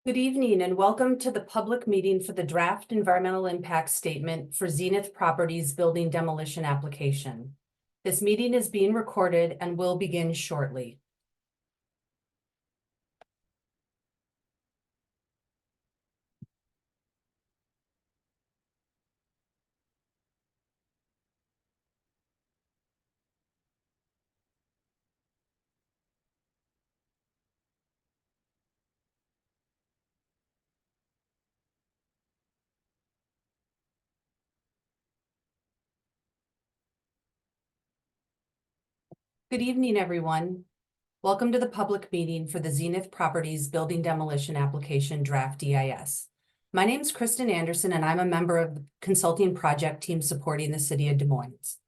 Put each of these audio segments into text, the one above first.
Good evening and welcome to the public meeting for the draft environmental impact statement for Zenith Properties building demolition application. This meeting is being recorded and will begin shortly. Good evening, everyone. Welcome to the public meeting for the Zenith Properties building demolition application draft DEIS. My name is Kristen Anderson and I'm a member of the consulting project team supporting the city of Des Moines.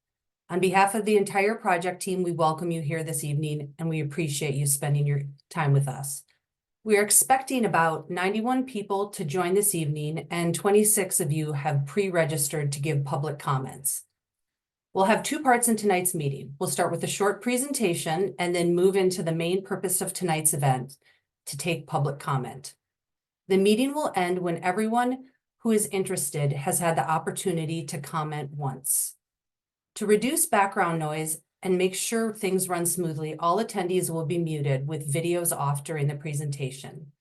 On behalf of the entire project team, we welcome you here this evening and we appreciate you spending your time with us. We are expecting about 91 people to join this evening and 26 of you have pre-registered to give public comments. We'll have two parts in tonight's meeting. We'll start with a short presentation and then move into the main purpose of tonight's event to take public comment. The meeting will end when everyone who is interested has had the opportunity to comment once. To reduce background noise and make sure things run smoothly, all attendees will be muted with videos off during the presentation.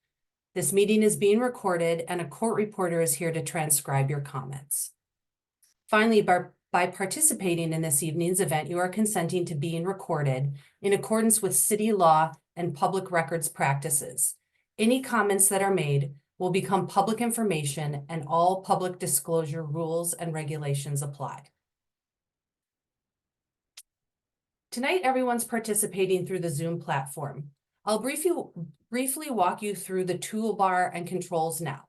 This meeting is being recorded and a court reporter is here to transcribe your comments. Finally, by participating in this evening's event, you are consenting to being recorded in accordance with city law and public records practices. Any comments that are made will become public information and all public disclosure rules and regulations apply. Tonight, everyone's participating through the Zoom platform. I'll briefly walk you through the toolbar and controls now.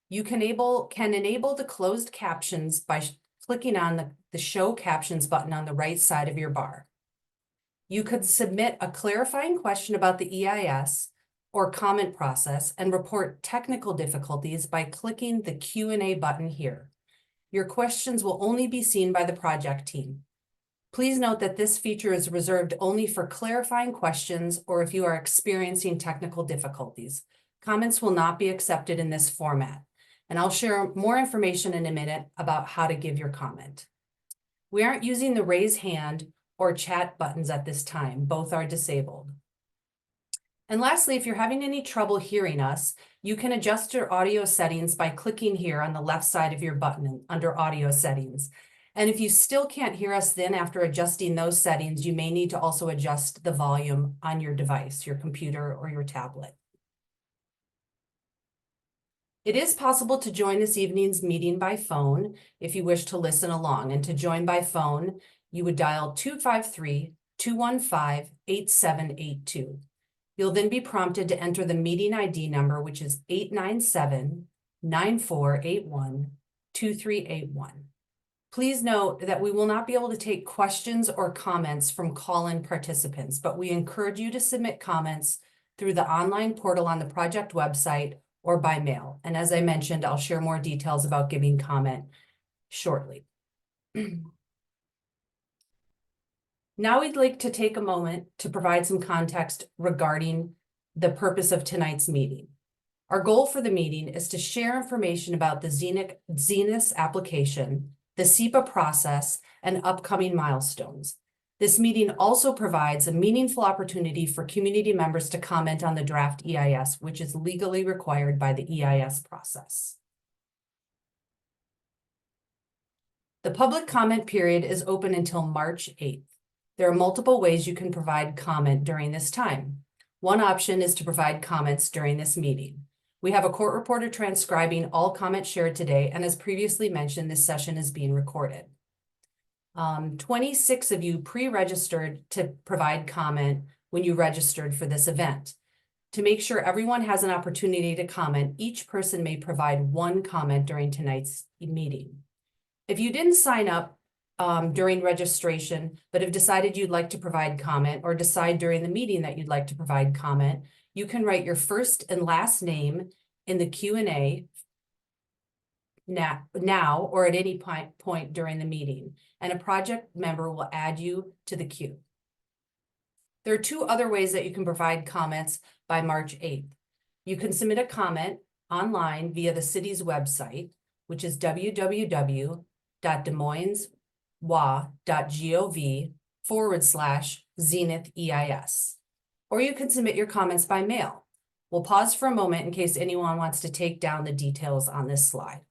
You can enable the closed captions by clicking on the Show Captions button on the right side of your bar. You could submit a clarifying question about the EIS or comment process and report technical difficulties by clicking the Q&A button here. Your questions will only be seen by the project team. Please note that this feature is reserved only for clarifying questions or if you are experiencing technical difficulties. Comments will not be accepted in this format, and I'll share more information in a minute about how to give your comment. We aren't using the raise hand or chat buttons at this time. Both are disabled. And lastly, if you're having any trouble hearing us, you can adjust your audio settings by clicking here on the left side of your button under audio settings. And if you still can't hear us then after adjusting those settings, you may need to also adjust the volume on your device, your computer or your tablet. It is possible to join this evening's meeting by phone if you wish to listen along. And to join by phone, you would dial 253-215-8782. You'll then be prompted to enter the meeting ID number, which is 897-9481-2381. Please note that we will not be able to take questions or comments from call-in participants, but we encourage you to submit comments through the online portal on the project website or by mail. And as I mentioned, I'll share more details about giving comment shortly. Now we'd like to take a moment to provide some context regarding the purpose of tonight's meeting. Our goal for the meeting is to share information about the Zenith application, the SEPA process, and upcoming milestones. This meeting also provides a meaningful opportunity for community members to comment on the draft EIS, which is legally required by the EIS process. The public comment period is open until March 8th. There are multiple ways you can provide comment during this time. One option is to provide comments during this meeting. We have a court reporter transcribing all comments shared today, and as previously mentioned, this session is being recorded. 26 of you pre-registered to provide comment when you registered for this event. To make sure everyone has an opportunity to comment, each person may provide one comment during tonight's meeting. If you didn't sign up during registration, but have decided you'd like to provide comment or decide during the meeting that you'd like to provide comment, you can write your first and last name in the Q&A now or at any point during the meeting, and a project member will add you to the queue. There are two other ways that you can provide comments by March 8th. You can submit a comment online via the city's website, which is www.desmoineswa.gov/Zenith EIS. Or you can submit your comments by mail. We'll pause for a moment in case anyone wants to take down the details on this slide.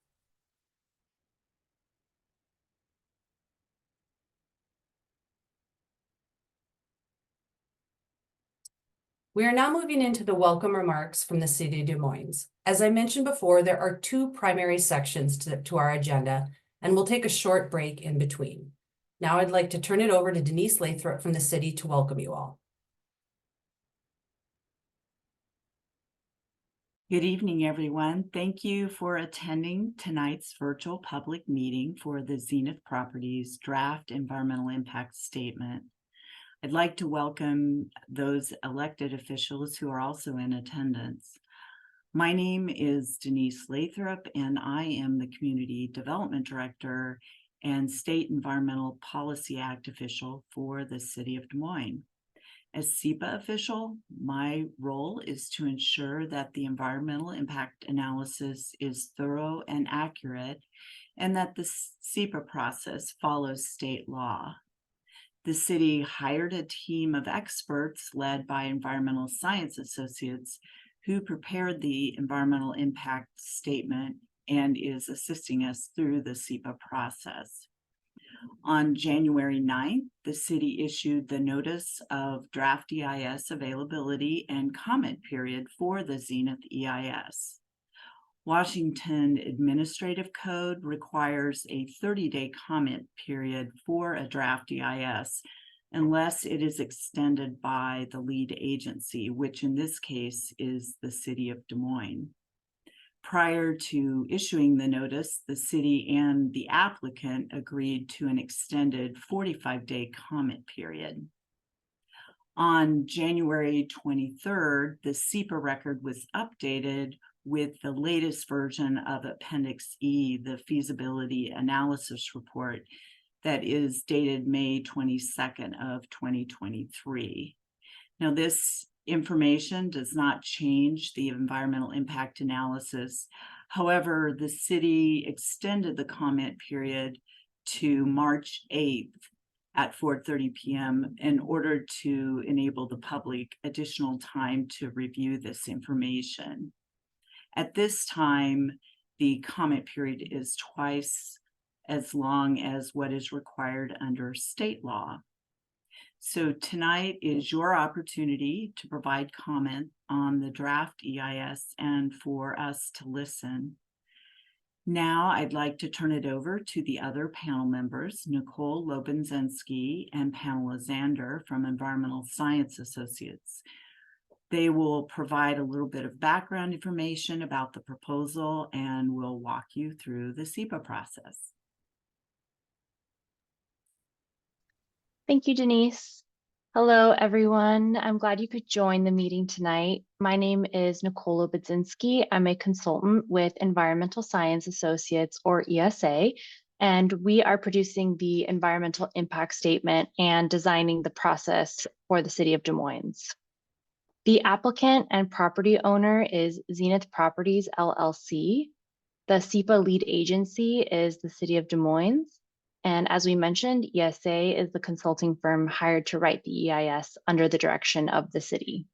We are now moving into the welcome remarks from the City of Des Moines. As I mentioned before, there are two primary sections to our agenda, and we'll take a short break in between. Now I'd like to turn it over to Denise Lathrop from the city to welcome you all. Good evening, everyone. Thank you for attending tonight's virtual public meeting for the Zenith Properties Draft Environmental Impact Statement. I'd like to welcome those elected officials who are also in attendance. My name is Denise Lathrop, and I am the Community Development Director and State Environmental Policy Act official for the City of Des Moines. As SEPA official, my role is to ensure that the environmental impact analysis is thorough and accurate, and that the SEPA process follows state law. The city hired a team of experts led by environmental science associates who prepared the environmental impact statement and is assisting us through the SEPA process. On January 9th, the city issued the notice of draft EIS availability and comment period for the Zenith EIS. Washington Administrative Code requires a 30-day comment period for a draft EIS unless it is extended by the lead agency, which in this case is the City of Des Moines. Prior to issuing the notice, the city and the applicant agreed to an extended 45-day comment period. On January 23rd, the SEPA record was updated with the latest version of Appendix E, the feasibility analysis report that is dated May 22nd of 2023. Now, this information does not change the environmental impact analysis. However, the city extended the comment period to March 8th at 4:30 p.m. in order to enable the public additional time to review this information. At this time, the comment period is twice as long as what is required under state law. So tonight is your opportunity to provide comment on the draft EIS and for us to listen. Now I'd like to turn it over to the other panel members, Nicole Lobenzinski and Pamela Zander from Environmental Science Associates. They will provide a little bit of background information about the proposal and will walk you through the SEPA process. Thank you, Denise. Hello, everyone. I'm glad you could join the meeting tonight. My name is Nicole Lobenzinski. I'm a consultant with Environmental Science Associates, or ESA, and we are producing the environmental impact statement and designing the process for the City of Des Moines. The applicant and property owner is Zenith Properties, LLC. The SEPA lead agency is the City of Des Moines. And as we mentioned, ESA is the consulting firm hired to write the EIS under the direction of the city.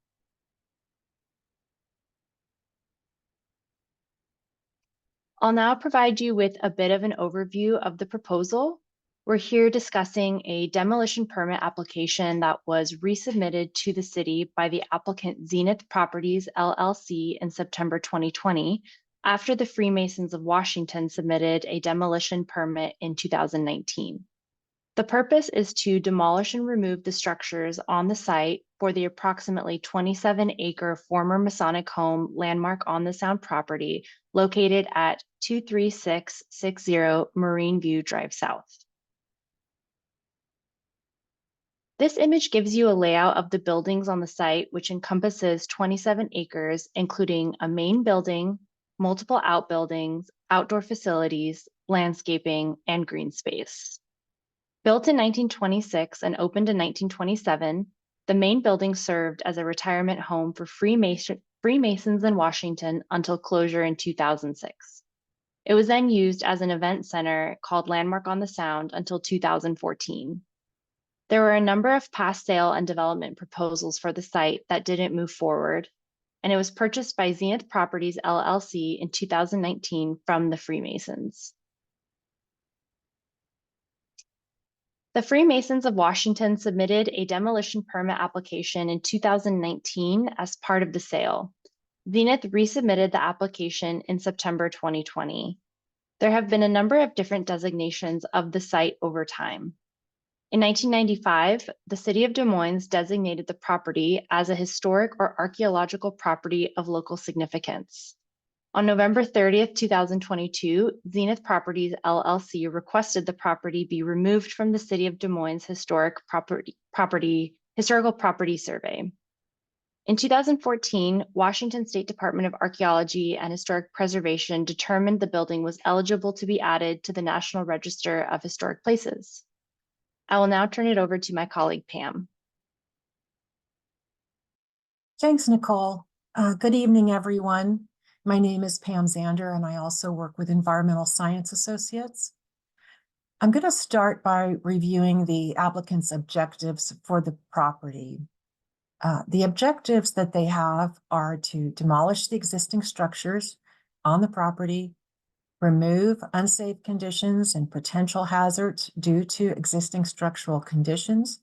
I'll now provide you with a bit of an overview of the proposal. We're here discussing a demolition permit application that was resubmitted to the city by the applicant Zenith Properties, LLC in September 2020, after the Freemasons of Washington submitted a demolition permit in 2019. The purpose is to demolish and remove the structures on the site for the approximately 27-acre former Masonic home landmark on the Sound property located at 23660 Marine View Drive South. This image gives you a layout of the buildings on the site, which encompasses 27 acres, including a main building, multiple outbuildings, outdoor facilities, landscaping, and green space. Built in 1926 and opened in 1927, the main building served as a retirement home for Freemasons in Washington until closure in 2006. It was then used as an event center called Landmark on the Sound until 2014. There were a number of past sale and development proposals for the site that didn't move forward, and it was purchased by Zenith Properties LLC in 2019 from the Freemasons. The Freemasons of Washington submitted a demolition permit application in 2019 as part of the sale. Zenith resubmitted the application in September 2020. There have been a number of different designations of the site over time. In 1995, the city of Des Moines designated the property as a historic or archaeological property of local significance. On November 30th, 2022, Zenith Properties LLC requested the property be removed from the city of Des Moines historical property survey. In 2014, Washington State Department of Archaeology and Historic Preservation determined the building was eligible to be added to the National Register of Historic Places. I will now turn it over to my colleague, Pam. Thanks, Nicole. Good evening, everyone. My name is Pam Zander, and I also work with Environmental Science Associates. I'm going to start by reviewing the applicant's objectives for the property. The objectives that they have are to demolish the existing structures on the property, remove unsafe conditions and potential hazards due to existing structural conditions,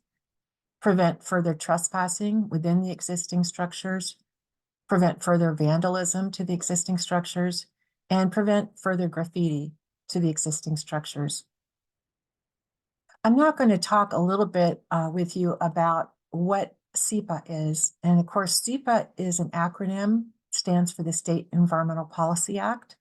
prevent further trespassing within the existing structures, prevent further vandalism to the existing structures, and prevent further graffiti to the existing structures. I'm now going to talk a little bit with you about what SEPA is. And of course, SEPA is an acronym, stands for the State Environmental Policy Act.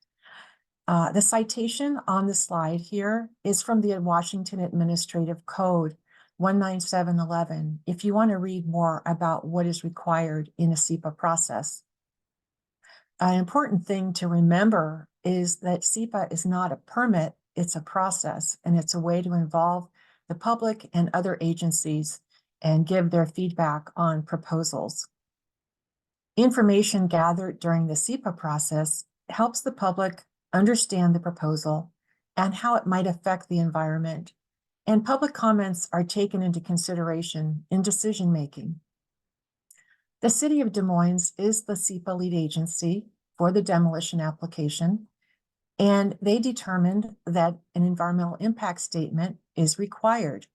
The citation on the slide here is from the Washington Administrative Code 19711, if you want to read more about what is required in a SEPA process. An important thing to remember is that SEPA is not a permit, it's a process, and it's a way to involve the public and other agencies and give their feedback on proposals. Information gathered during the SEPA process helps the public understand the proposal and how it might affect the environment, and public comments are taken into consideration in decision-making. The City of Des Moines is the SEPA lead agency for the demolition application, and they determined that an environmental impact statement is required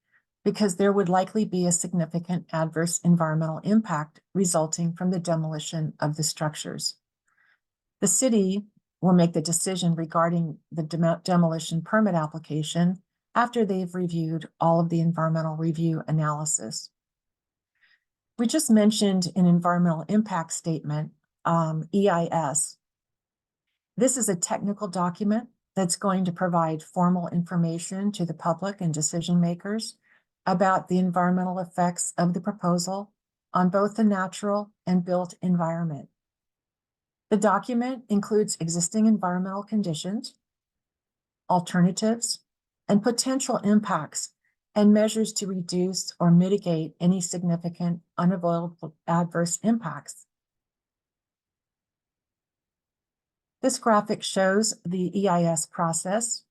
because there would likely be a significant adverse environmental impact resulting from the demolition of the structures. The city will make the decision regarding the demolition permit application after they've reviewed all of the environmental review analysis. We just mentioned an environmental impact statement, EIS. This is a technical document that's going to provide formal information to the public and decision makers about the environmental effects of the proposal on both the natural and built environment. The document includes existing environmental conditions, alternatives, and potential impacts and measures to reduce or mitigate any significant unavoidable adverse impacts. This graphic shows the EIS process.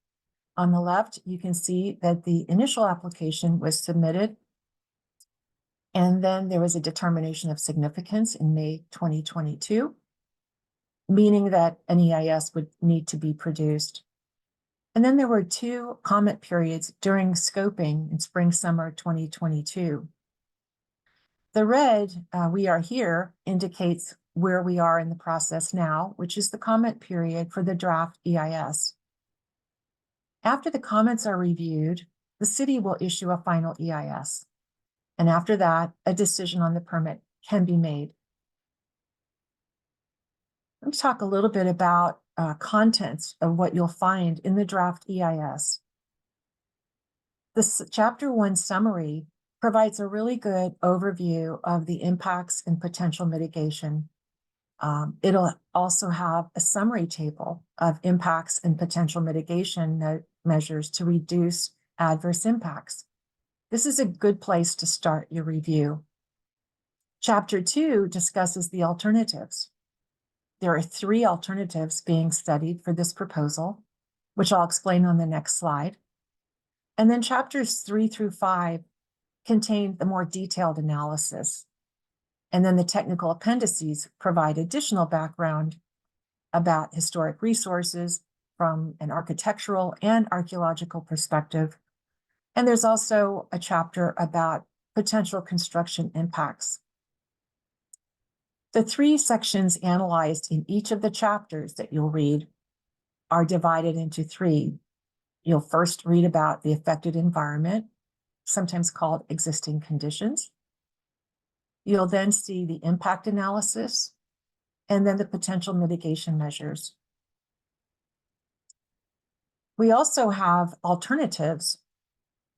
On the left, you can see that the initial application was submitted, and then there was a determination of significance in May 2022, meaning that an EIS would need to be produced. And then there were 2 comment periods during scoping in spring-summer 2022. The red, we are here, indicates where we are in the process now, which is the comment period for the draft EIS. After the comments are reviewed, the city will issue a final EIS. And after that, a decision on the permit can be made. Let's talk a little bit about contents of what you'll find in the draft EIS. This Chapter 1 summary provides a really good overview of the impacts and potential mitigation. It'll also have a summary table of impacts and potential mitigation measures to reduce adverse impacts. This is a good place to start your review. Chapter 2 discusses the alternatives. there are 3 alternatives being studied for this proposal, which I'll explain on the next slide. And then chapters 3 through 5 contain the more detailed analysis. And then the technical appendices provide additional background about historic resources from an architectural and archaeological perspective. And there's also a chapter about potential construction impacts. The 3 sections analyzed in each of the chapters that you'll read are divided into 3. You'll first read about the affected environment, sometimes called existing conditions. You'll then see the impact analysis and then the potential mitigation measures. We also have alternatives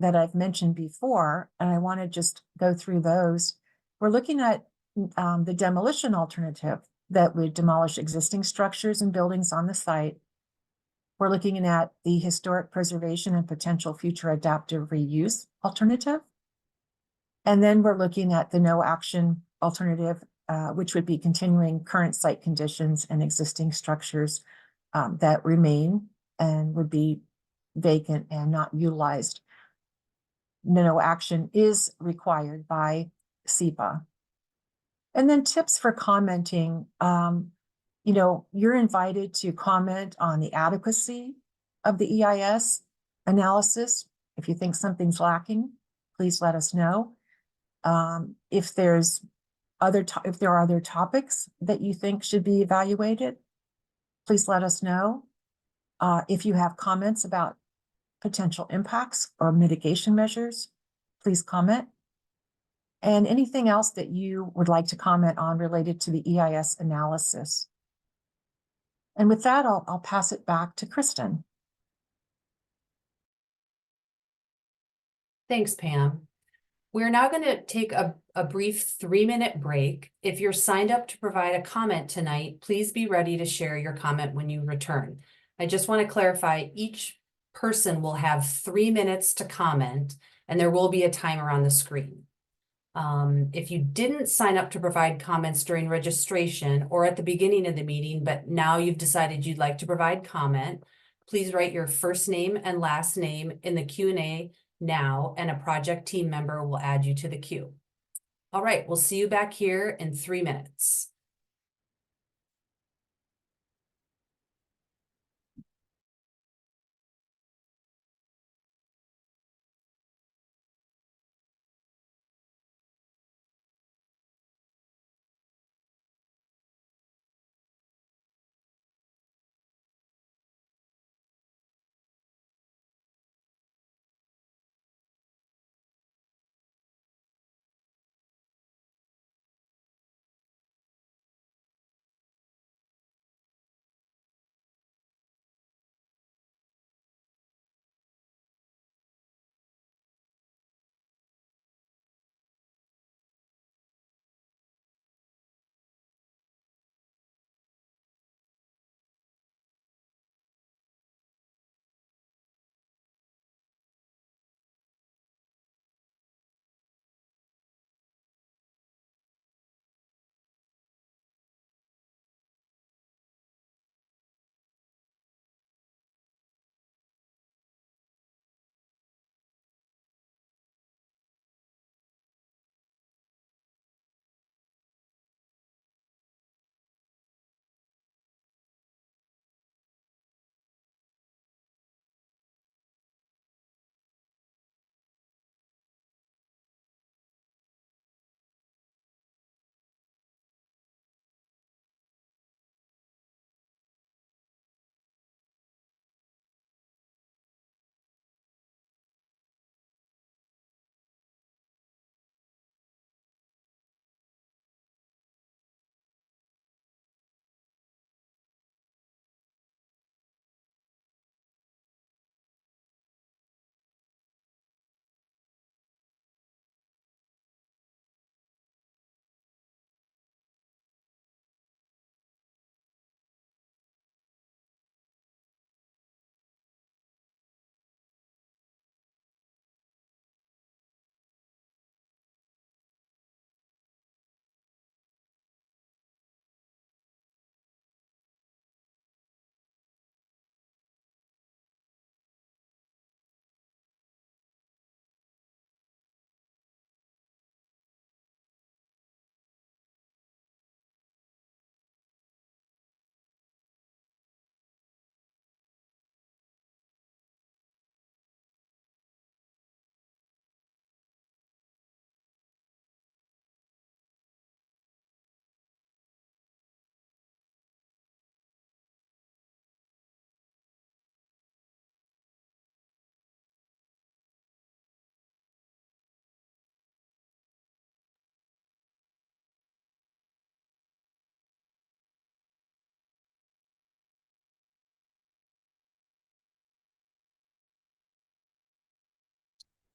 that I've mentioned before, and I want to just go through those. We're looking at the demolition alternative that would demolish existing structures and buildings on the site. We're looking at the historic preservation and potential future adaptive reuse alternative. And then we're looking at the no action alternative, which would be continuing current site conditions and existing structures that remain and would be vacant and not utilized. No action is required by SEPA. And then tips for commenting. You're invited to comment on the adequacy of the EIS analysis. If you think something's lacking, please let us know. If there are other topics that you think should be evaluated, please let us know. If you have comments about potential impacts or mitigation measures, please comment. And anything else that you would like to comment on related to the EIS analysis. And with that, I'll pass it back to Kristen. Thanks, Pam. We're now going to take a brief 3-minute break. If you're signed up to provide a comment tonight, please be ready to share your comment when you return. I just want to clarify, each person will have 3 minutes to comment, and there will be a timer on the screen. If you didn't sign up to provide comments during registration or at the beginning of the meeting, but now you've decided you'd like to provide comment, please write your first name and last name in the Q&A now, and a project team member will add you to the queue. All right, we'll see you back here in 3 minutes.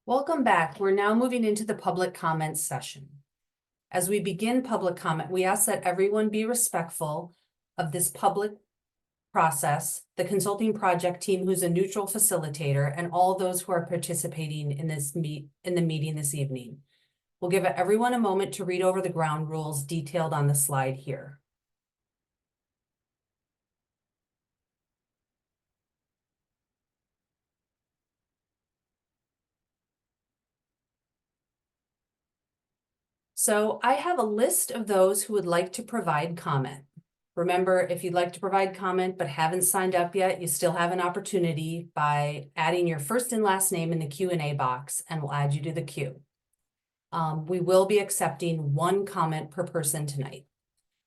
Welcome back. We're now moving into the public comment session. As we begin public comment, we ask that everyone be respectful of this public process, the consulting project team who's a neutral facilitator, and all those who are participating in the meeting this evening. We'll give everyone a moment to read over the ground rules detailed on the slide here. So I have a list of those who would like to provide comment. Remember, if you'd like to provide comment but haven't signed up yet, you still have an opportunity by adding your first and last name in the Q&A box, and we'll add you to the queue. We will be accepting one comment per person tonight.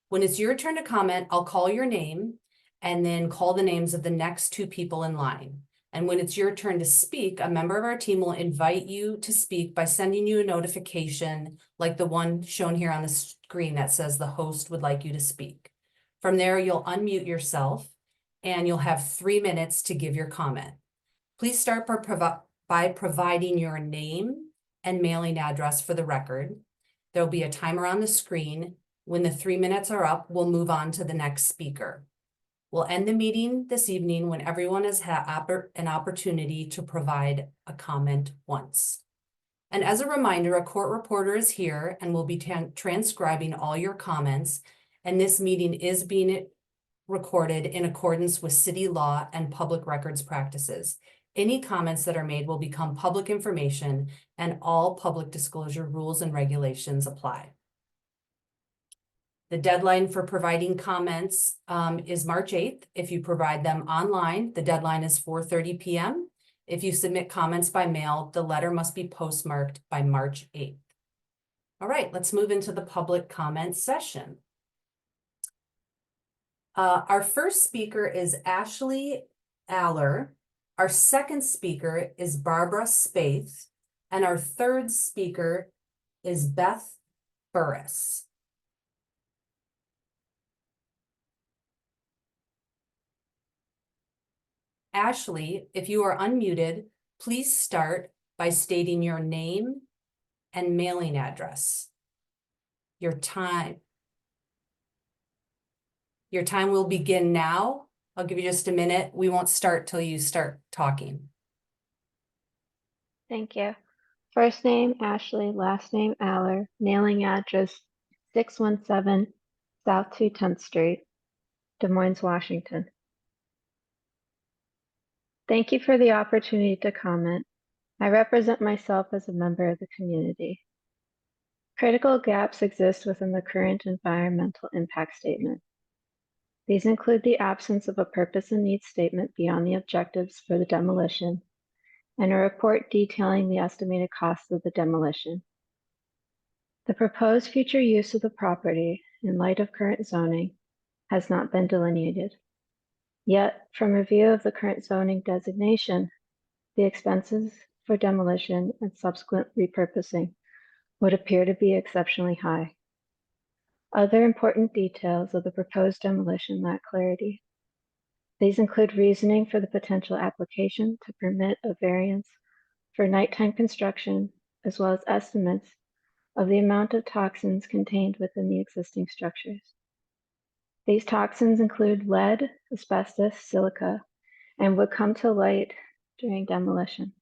When it's your turn to comment, I'll call your name and then call the names of the next two people in line. And when it's your turn to speak, a member of our team will invite you to speak by sending you a notification like the one shown here on the screen that says the host would like you to speak. From there, you'll unmute yourself and you'll have 3 minutes to give your comment. Please start by providing your name and mailing address for the record. There'll be a timer on the screen. When the 3 minutes are up, we'll move on to the next speaker. We'll end the meeting this evening when everyone has had an opportunity to provide a comment once. And as a reminder, a court reporter is here and will be transcribing all your comments. And this meeting is being recorded in accordance with city law and public records practices. Any comments that are made will become public information, and all public disclosure rules and regulations apply. The deadline for providing comments is March 8th. If you provide them online, the deadline is 4:30 p.m. If you submit comments by mail, the letter must be postmarked by March 8th. All right, let's move into the public comment session. Our first speaker is Ashley Aller. Our second speaker is Barbara Spaeth. And our third speaker is Beth Burris. Ashley, if you are unmuted, please start by stating your name and mailing address. Your time will begin now. I'll give you just a minute. We won't start till you start talking. Thank you. First name, Ashley, last name, Aller, mailing address, 617 South 210th Street, Des Moines, Washington. Thank you for the opportunity to comment. I represent myself as a member of the community. Critical gaps exist within the current environmental impact statement. These include the absence of a purpose and needs statement beyond the objectives for the demolition, and a report detailing the estimated costs of the demolition. The proposed future use of the property, in light of current zoning, has not been delineated. Yet, from review of the current zoning designation, the expenses for demolition and subsequent repurposing would appear to be exceptionally high. Other important details of the proposed demolition lack clarity. These include reasoning for the potential application to permit a variance for nighttime construction, as well as estimates of the amount of toxins contained within the existing structures. These toxins include lead, asbestos, silica, and would come to light during demolition.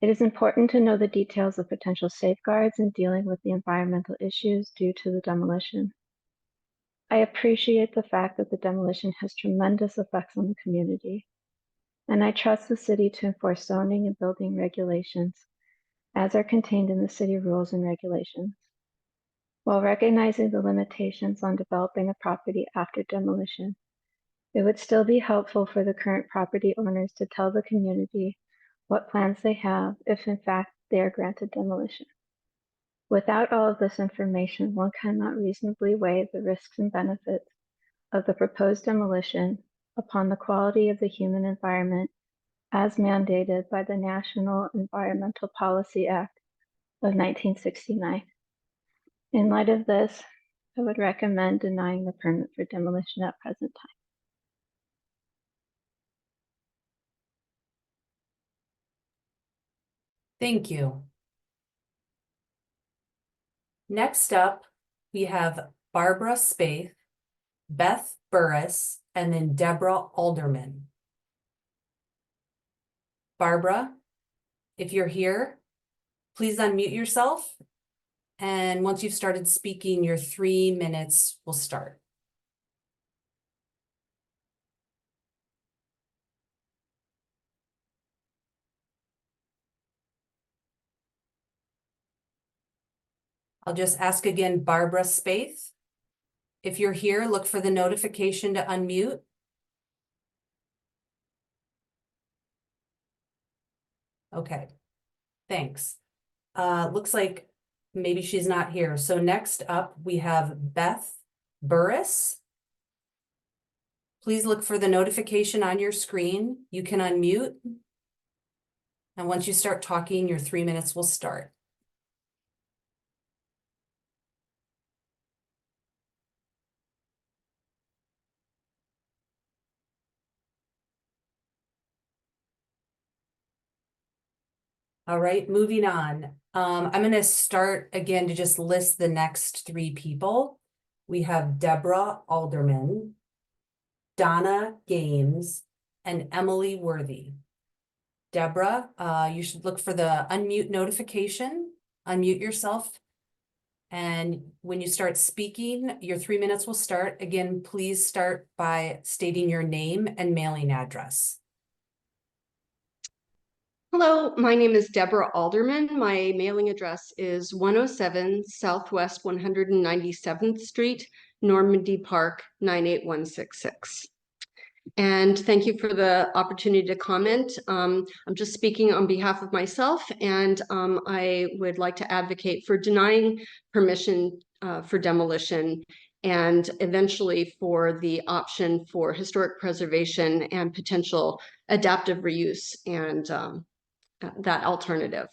It is important to know the details of potential safeguards in dealing with the environmental issues due to the demolition. I appreciate the fact that the demolition has tremendous effects on the community, and I trust the city to enforce zoning and building regulations as are contained in the city rules and regulations, while recognizing the limitations on developing a property after demolition. It would still be helpful for the current property owners to tell the community what plans they have if in fact they are granted demolition. Without all of this information, one cannot reasonably weigh the risks and benefits of the proposed demolition upon the quality of the human environment as mandated by the National Environmental Policy Act of 1969. In light of this, I would recommend denying the permit for demolition at present time. Thank you. Next up, we have Barbara Spaeth, Beth Burris, and then Deborah Alderman. Barbara, if you're here, please unmute yourself. And once you've started speaking, your 3 minutes will start. I'll just ask again, Barbara Spaeth. If you're here, look for the notification to unmute. Okay, thanks. Looks like maybe she's not here. So next up, we have Beth Burris. Please look for the notification on your screen. You can unmute. And once you start talking, your 3 minutes will start. All right, moving on. I'm going to start again to just list the next 3 people. We have Deborah Alderman, Donna Gaines, and Emily Worthy. Deborah, you should look for the unmute notification, unmute yourself. And when you start speaking, your 3 minutes will start. Again, please start by stating your name and mailing address. Hello, my name is Deborah Alderman. My mailing address is 107 Southwest 197th Street, Normandy Park, 98166. And thank you for the opportunity to comment. I'm just speaking on behalf of myself, and I would like to advocate for denying permission for demolition and eventually for the option for historic preservation and potential adaptive reuse and that alternative.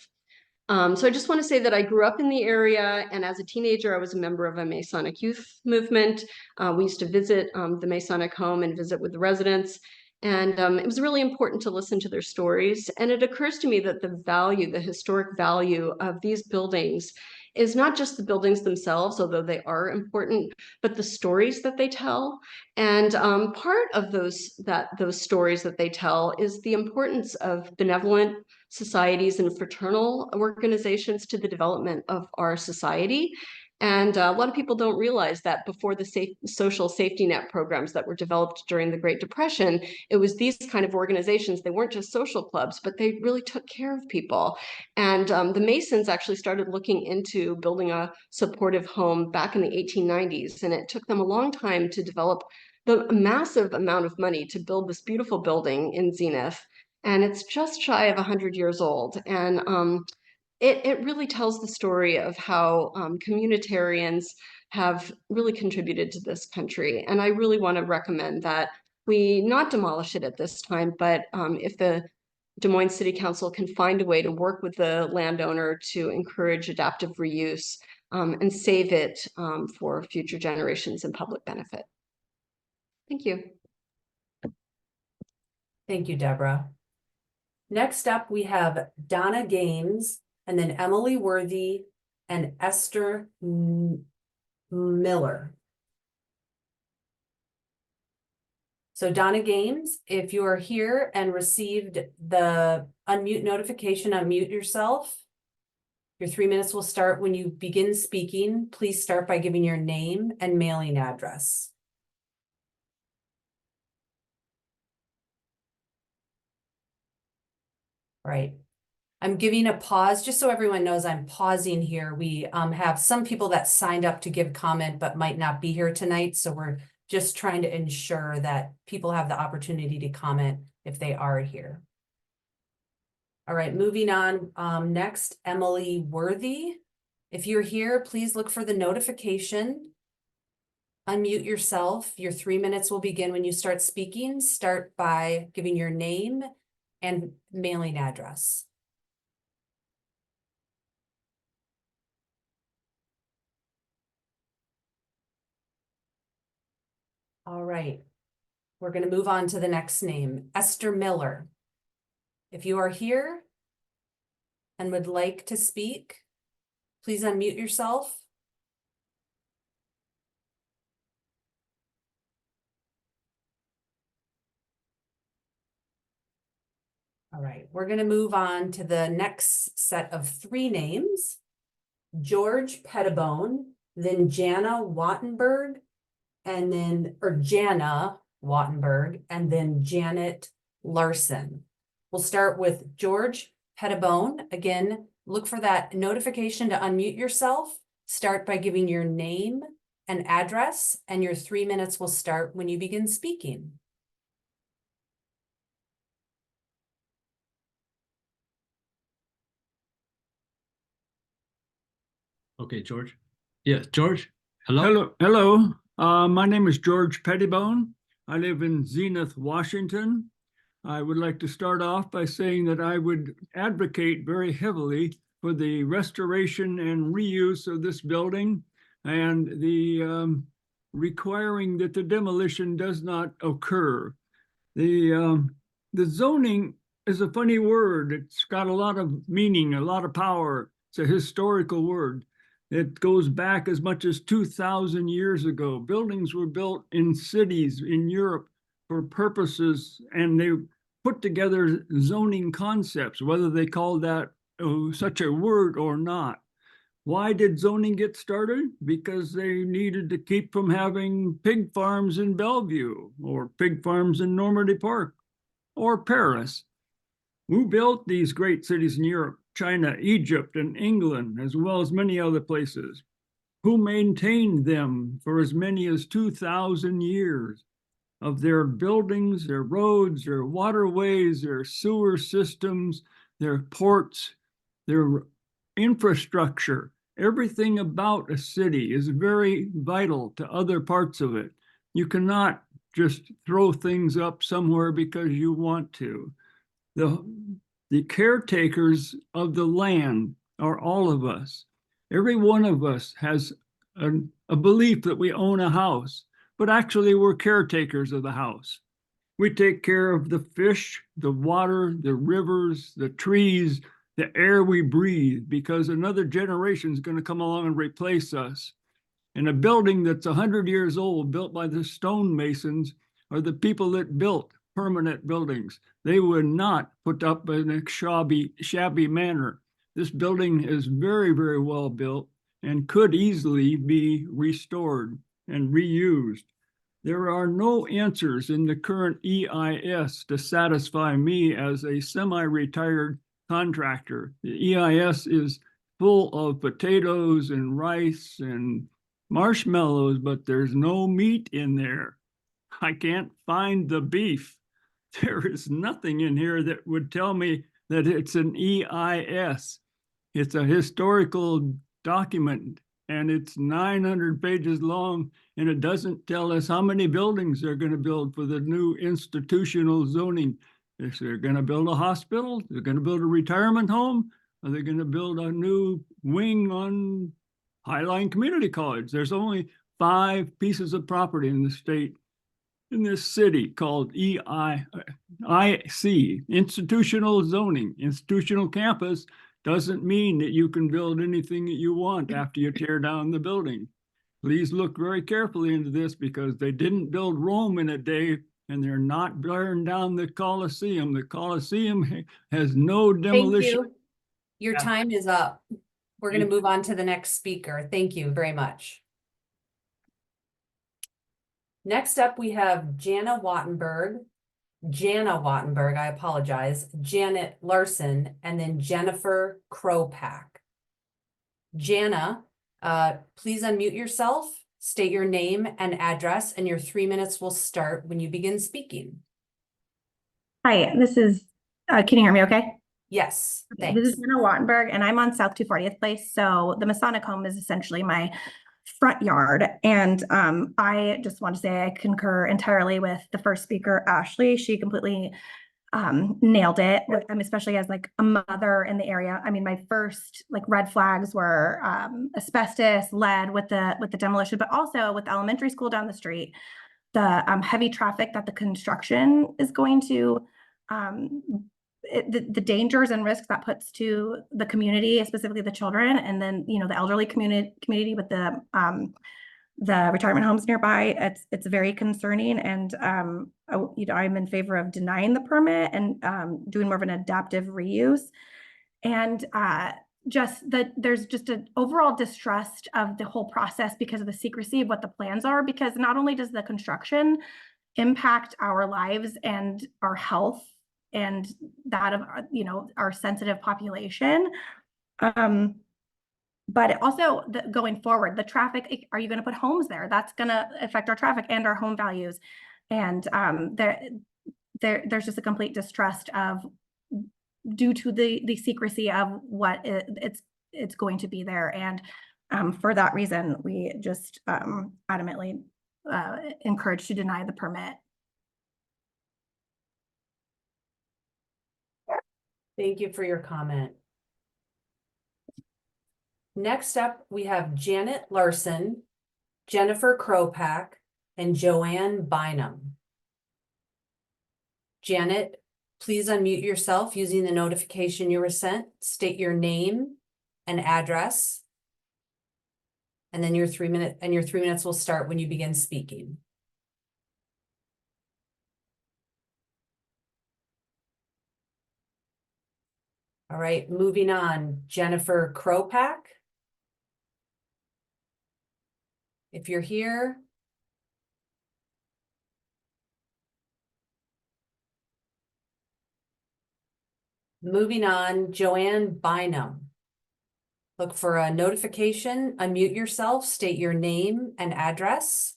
So I just want to say that I grew up in the area, and as a teenager, I was a member of a Masonic youth movement. We used to visit the Masonic home and visit with the residents, and it was really important to listen to their stories. And it occurs to me that the historic value of these buildings is not just the buildings themselves, although they are important, but the stories that they tell. And part of those stories that they tell is the importance of benevolent societies and fraternal organizations to the development of our society. And a lot of people don't realize that before the social safety net programs that were developed during the Great Depression, it was these kind of organizations. They weren't just social clubs, but they really took care of people. And the Masons actually started looking into building a supportive home back in the 1890s. And it took them a long time to develop the massive amount of money to build this beautiful building in Zenith. And it's just shy of 100 years old. And it really tells the story of how communitarians have really contributed to this country. And I really want to recommend that we not demolish it at this time, but if the Des Moines City Council can find a way to work with the landowner to encourage adaptive reuse and save it for future generations and public benefit. Thank you. Thank you, Deborah. Next up, we have Donna Gaines, and then Emily Worthy and Esther Miller. So Donna Gaines, if you are here and received the unmute notification, unmute yourself. Your 3 minutes will start when you begin speaking. Please start by giving your name and mailing address. Right. I'm giving a pause just so everyone knows I'm pausing here. We have some people that signed up to give comment but might not be here tonight. So we're just trying to ensure that people have the opportunity to comment if they are here. All right, moving on. Next, Emily Worthy. If you're here, please look for the notification. Unmute yourself. Your 3 minutes will begin when you start speaking. Start by giving your name and mailing address. All right, we're going to move on to the next name, Esther Miller. If you are here, and would like to speak, please unmute yourself. All right, we're going to move on to the next set of 3 names. George Pettibone, then Jana Wattenberg, and then, or Jana Wattenberg, and then Janet Larson. We'll start with George Pettibone. Again, look for that notification to unmute yourself. Start by giving your name and address, and your 3 minutes will start when you begin speaking. Okay, George. Yes, George. Hello. Hello, hello. My name is George Pettibone. I live in Zenith, Washington. I would like to start off by saying that I would advocate very heavily for the restoration and reuse of this building and the requiring that the demolition does not occur. The zoning is a funny word. It's got a lot of meaning, a lot of power. It's a historical word. It goes back as much as 2,000 years ago. Buildings were built in cities in Europe for purposes, and they put together zoning concepts, whether they called that such a word or not. Why did zoning get started? Because they needed to keep from having pig farms in Bellevue or pig farms in Normandy Park or Paris. Who built these great cities in Europe? China, Egypt, and England, as well as many other places. Who maintained them for as many as 2,000 years of their buildings, their roads, their waterways, their sewer systems, their ports, their infrastructure. Everything about a city is very vital to other parts of it. You cannot just throw things up somewhere because you want to. The caretakers of the land are all of us. Every one of us has a belief that we own a house, but actually we're caretakers of the house. We take care of the fish, the water, the rivers, the trees, the air we breathe, because another generation is going to come along and replace us. And a building that's 100 years old, built by the stonemasons, are the people that built permanent buildings. They were not put up in a shabby manner. This building is very, very well built and could easily be restored and reused. There are no answers in the current EIS to satisfy me as a semi-retired contractor. The EIS is full of potatoes and rice and marshmallows, but there's no meat in there. I can't find the beef. There is nothing in here that would tell me that it's an EIS. It's a historical document, and it's 900 pages long, and it doesn't tell us how many buildings they're going to build for the new institutional zoning. If they're going to build a hospital, they're going to build a retirement home, or they're going to build a new wing on Highline Community College. There's only 5 pieces of property in the state, in this city, called EIC, institutional zoning. Institutional campus doesn't mean that you can build anything that you want after you tear down the building. Please look very carefully into this, because they didn't build Rome in a day, and they're not tearing down the Colosseum. The Colosseum has no demolition. Thank you. Your time is up. We're going to move on to the next speaker. Thank you very much. Next up, we have Jana Wattenberg, I apologize, Janet Larson, and then Jennifer Kropak. Jana, please unmute yourself, state your name and address, and your 3 minutes will start when you begin speaking. Hi, this is, can you hear me okay? Yes, Okay, thanks. this is Jenna Wattenberg, and I'm on South 240th Place. So the Masonic home is essentially my front yard. And I just want to say I concur entirely with the first speaker, Ashley. She completely nailed it, especially as like a mother in the area. I mean, my first like red flags were asbestos, lead with the demolition, but also with the elementary school down the street, the heavy traffic that the construction is going to the dangers and risks that puts to the community, specifically the children, and then, you know, the elderly community with the retirement homes nearby. It's very concerning, and you know, I'm in favor of denying the permit and doing more of an adaptive reuse. And there's just an overall distrust of the whole process because of the secrecy of what the plans are, because not only does the construction impact our lives and our health and that of, you know, our sensitive population, but it also going forward, the traffic, are you going to put homes there? That's going to affect our traffic and our home values. And there's just a complete distrust of, due to the secrecy of what it's going to be there. And for that reason, we just adamantly encourage to deny the permit. Thank you for your comment. Next up, we have Janet Larson, Jennifer Kropak, and Joanne Bynum. Janet, please unmute yourself using the notification you were sent. State your name and address. And then your 3 minutes will start when you begin speaking. All right, moving on, Jennifer Kropak. If you're here. Moving on, Joanne Bynum. Look for a notification, unmute yourself, state your name and address.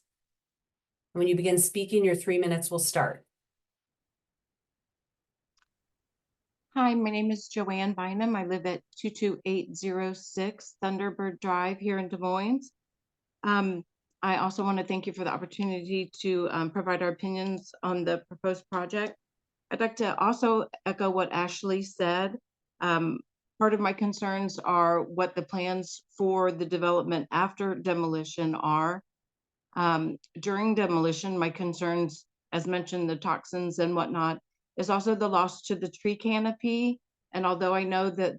When you begin speaking, your 3 minutes will start. Hi, my name is Joanne Bynum. I live at 22806 Thunderbird Drive here in Des Moines. I also want to thank you for the opportunity to provide our opinions on the proposed project. I'd like to also echo what Ashley said. Part of my concerns are what the plans for the development after demolition are. During demolition, my concerns, as mentioned, the toxins and whatnot, is also the loss to the tree canopy. And although I know that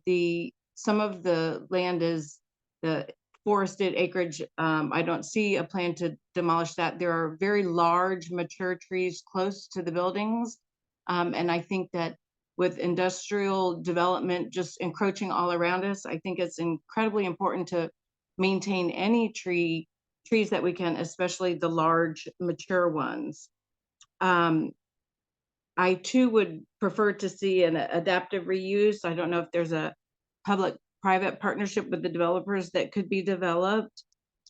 some of the land is the forested acreage, I don't see a plan to demolish that. There are very large mature trees close to the buildings. And I think that with industrial development just encroaching all around us, I think it's incredibly important to maintain any trees that we can, especially the large mature ones. I too would prefer to see an adaptive reuse. I don't know if there's a public-private partnership with the developers that could be developed.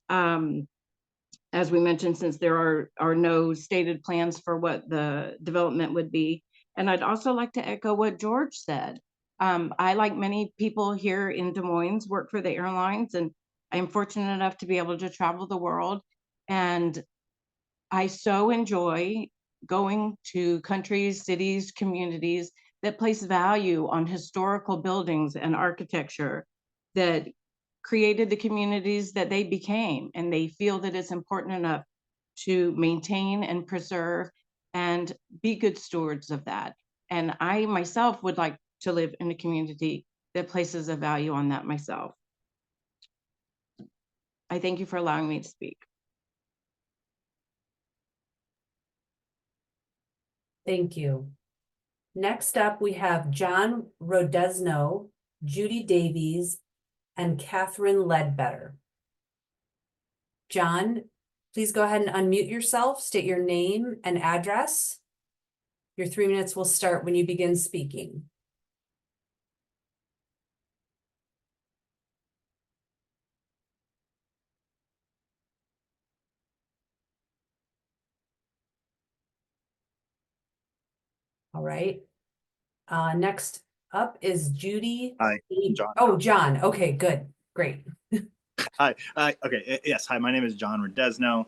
As we mentioned, since there are no stated plans for what the development would be. And I'd also like to echo what George said. I, like many people here in Des Moines, work for the airlines, and I'm fortunate enough to be able to travel the world. And I so enjoy going to countries, cities, communities that place value on historical buildings and architecture that created the communities that they became, and they feel that it's important enough to maintain and preserve and be good stewards of that. And I myself would like to live in a community that places a value on that myself. I thank you for allowing me to speak. Thank you. Next up, we have John Rodesno, Judy Davies, and Catherine Ledbetter. John, please go ahead and unmute yourself, state your name and address. Your 3 minutes will start when you begin speaking. All right. Next up is Judy. Hi, John. Oh, John. Okay, good. Great. Hi. Okay. Yes. Hi. My name is John Rodesno.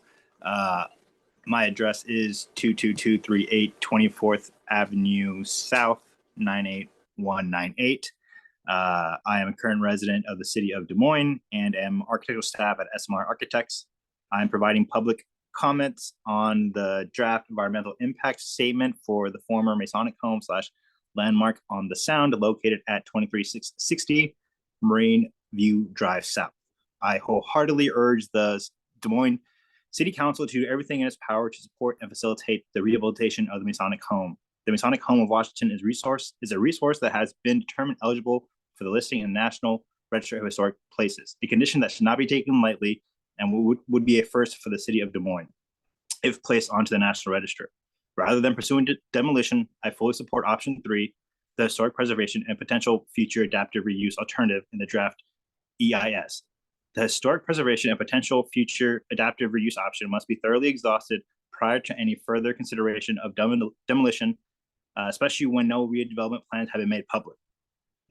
My address is 22238 24th Avenue South 98198. I am a current resident of the city of Des Moines and am architectural staff at SMR Architects. I'm providing public comments on the draft environmental impact statement for the former Masonic home / landmark on the Sound located at 2360 Marine View Drive South. I wholeheartedly urge the Des Moines City Council to do everything in its power to support and facilitate the rehabilitation of the Masonic Home. The Masonic Home of Washington is a resource that has been determined eligible for the listing in the National Register of Historic Places, a condition that should not be taken lightly and would be a first for the city of Des Moines if placed onto the National Register. Rather than pursuing demolition, I fully support option 3, the historic preservation and potential future adaptive reuse alternative in the draft EIS. The historic preservation and potential future adaptive reuse option must be thoroughly exhausted prior to any further consideration of demolition, especially when no redevelopment plans have been made public.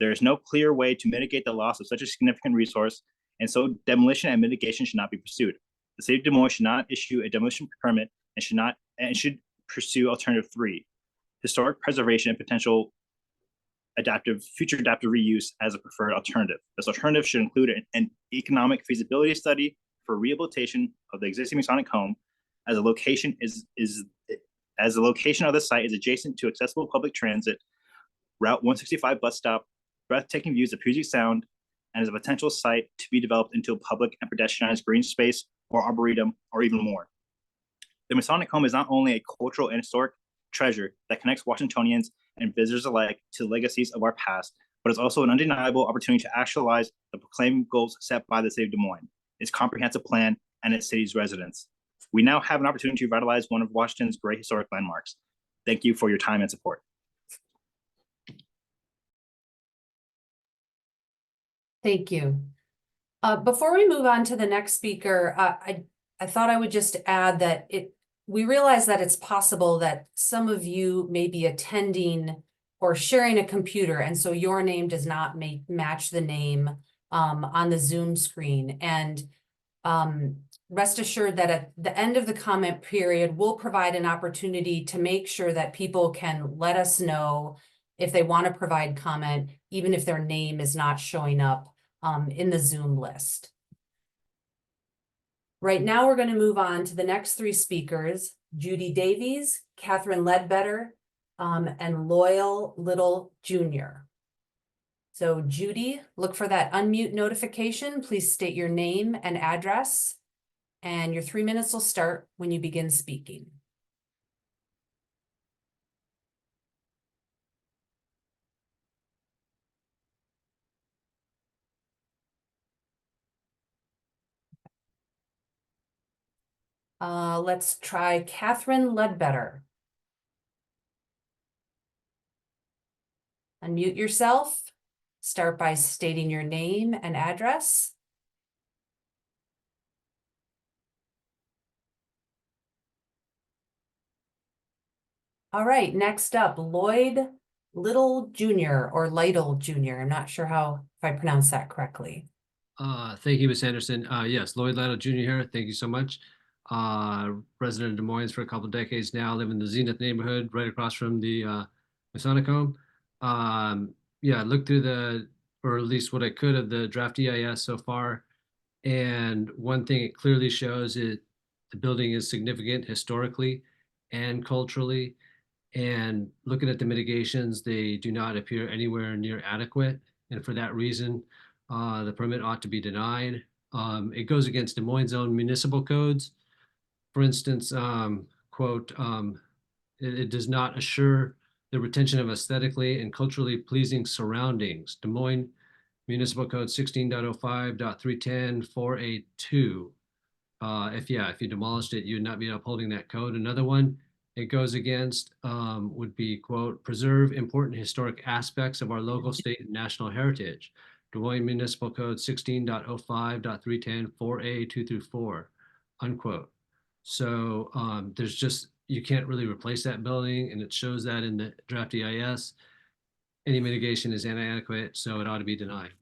There is no clear way to mitigate the loss of such a significant resource, and so demolition and mitigation should not be pursued. The city of Des Moines should not issue a demolition permit and should pursue alternative 3, historic preservation and potential future adaptive reuse as a preferred alternative. This alternative should include an economic feasibility study for rehabilitation of the existing Masonic home, as the location of the site is adjacent to accessible public transit, Route 165 bus stop, breathtaking views of Puget Sound, and is a potential site to be developed into a public and pedestrianized green space or arboretum or even more. The Masonic home is not only a cultural and historic treasure that connects Washingtonians and visitors alike to the legacies of our past, but it's also an undeniable opportunity to actualize the proclaimed goals set by the city of Des Moines, its comprehensive plan, and its city's residents. We now have an opportunity to revitalize one of Washington's great historic landmarks. Thank you for your time and support. Thank you. Before we move on to the next speaker, I thought I would just add that we realize that it's possible that some of you may be attending or sharing a computer, and so your name does not match the name on the Zoom screen. And rest assured that at the end of the comment period, we'll provide an opportunity to make sure that people can let us know if they want to provide comment, even if their name is not showing up in the Zoom list. Right now, we're going to move on to the next 3 speakers, Judy Davies, Catherine Ledbetter, and Loyal Little Jr. So Judy, look for that unmute notification. Please state your name and address, and your 3 minutes will start when you begin speaking. Let's try Catherine Ledbetter. Unmute yourself. Start by stating your name and address. All right, next up, Lloyd Little Jr. or Lytle Jr. I'm not sure if I pronounced that correctly. Thank you, Ms. Anderson. Yes, Lloyd Lytle Jr. here. Thank you so much. Resident of Des Moines for a couple of decades now, live in the Zenith neighborhood, right across from the Masonic home. Yeah, looked through or at least what I could of the draft EIS so far. And one thing it clearly shows is the building is significant historically and culturally. And looking at the mitigations, they do not appear anywhere near adequate. And for that reason, the permit ought to be denied. It goes against Des Moines' own municipal codes. For instance, quote, it does not assure the retention of aesthetically and culturally pleasing surroundings. Des Moines Municipal Code 16.05.310.4A2. If you demolished it, you would not be upholding that code. Another one it goes against would be, quote, preserve important historic aspects of our local, state, and national heritage. Des Moines Municipal Code 16.05.310.4A2-4, unquote. So there's just, you can't really replace that building, and it shows that in the draft EIS. Any mitigation is inadequate, so it ought to be denied.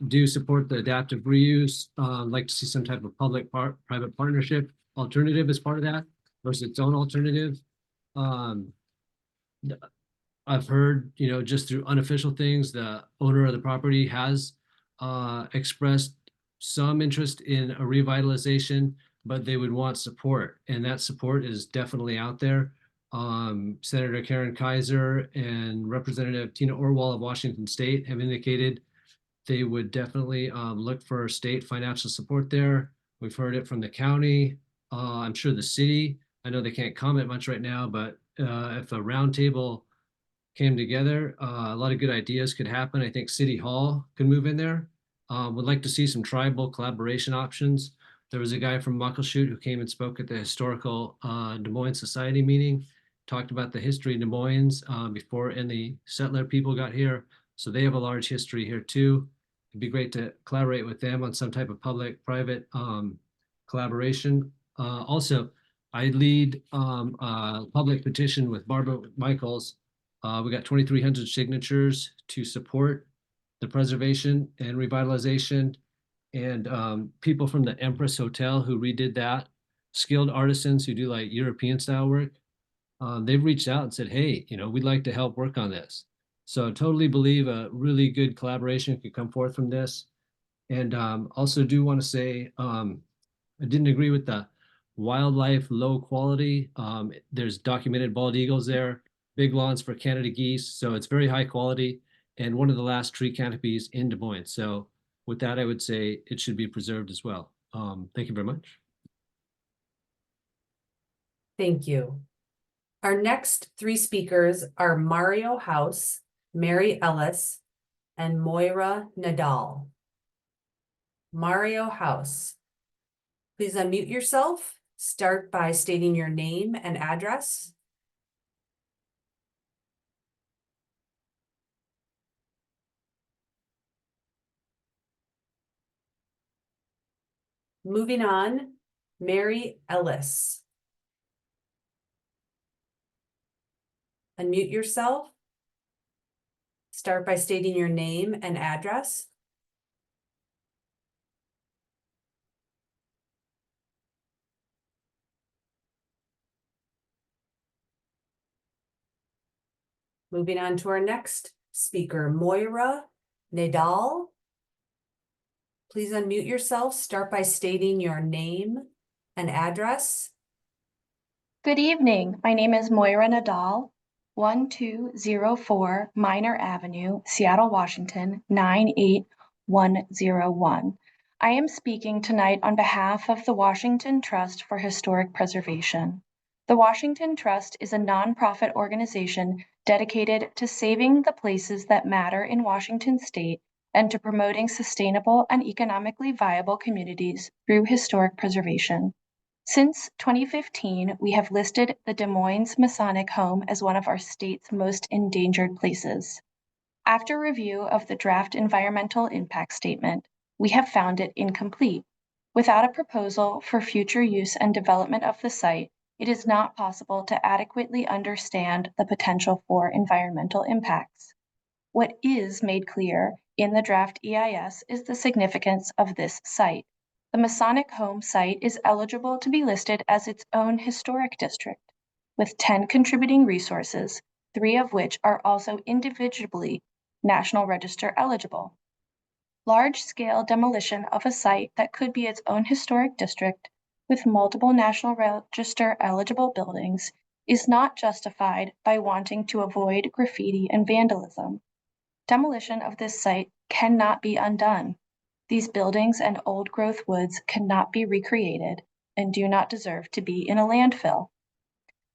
Do support the adaptive reuse. Like to see some type of public-private partnership alternative as part of that versus its own alternative. I've heard, just through unofficial things, the owner of the property has expressed some interest in a revitalization, but they would want support, and that support is definitely out there. Senator Karen Kaiser and Representative Tina Orwell of Washington State have indicated they would definitely look for state financial support there. We've heard it from the county. I'm sure the city, I know they can't comment much right now, but if a roundtable came together, a lot of good ideas could happen. I think City Hall could move in there. Would like to see some tribal collaboration options. There was a guy from Muckleshoot who came and spoke at the historical Des Moines Society meeting, talked about the history of Des Moines before any settler people got here. So they have a large history here too. It'd be great to collaborate with them on some type of public-private collaboration. Also, I lead a public petition with Barbara Michaels. We got 2,300 signatures to support the preservation and revitalization, and people from the Empress Hotel who redid that, skilled artisans who do like European style work. They've reached out and said, hey, we'd like to help work on this. So I totally believe a really good collaboration could come forth from this. And also do want to say, I didn't agree with the wildlife low quality. There's documented bald eagles there, big lawns for Canada geese. So it's very high quality and one of the last tree canopies in Des Moines. So with that, I would say it should be preserved as well. Thank you very much. Thank you. Our next three speakers are Mario House, Mary Ellis, and Moira Nadal. Mario House, please unmute yourself. Start by stating your name and address. Moving on, Mary Ellis. Unmute yourself. Start by stating your name and address. Moving on to our next speaker, Moira Nadal. Please unmute yourself. Start by stating your name and address. Good evening. My name is Moira Nadal, 1204 Minor Avenue, Seattle, Washington, 98101. I am speaking tonight on behalf of the Washington Trust for Historic Preservation. The Washington Trust is a nonprofit organization dedicated to saving the places that matter in Washington State and to promoting sustainable and economically viable communities through historic preservation. Since 2015, we have listed the Des Moines Masonic Home as one of our state's most endangered places. After review of the draft environmental impact statement, we have found it incomplete. Without a proposal for future use and development of the site, it is not possible to adequately understand the potential for environmental impacts. What is made clear in the draft EIS is the significance of this site. The Masonic Home site is eligible to be listed as its own historic district, with 10 contributing resources, 3 of which are also individually National Register eligible. Large-scale demolition of a site that could be its own historic district with multiple National Register eligible buildings is not justified by wanting to avoid graffiti and vandalism. Demolition of this site cannot be undone. These buildings and old-growth woods cannot be recreated and do not deserve to be in a landfill.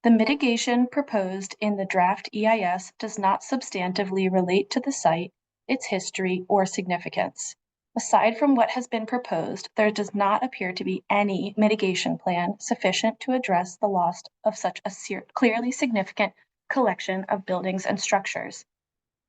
The mitigation proposed in the draft EIS does not substantively relate to the site, its history, or significance. Aside from what has been proposed, there does not appear to be any mitigation plan sufficient to address the loss of such a clearly significant collection of buildings and structures.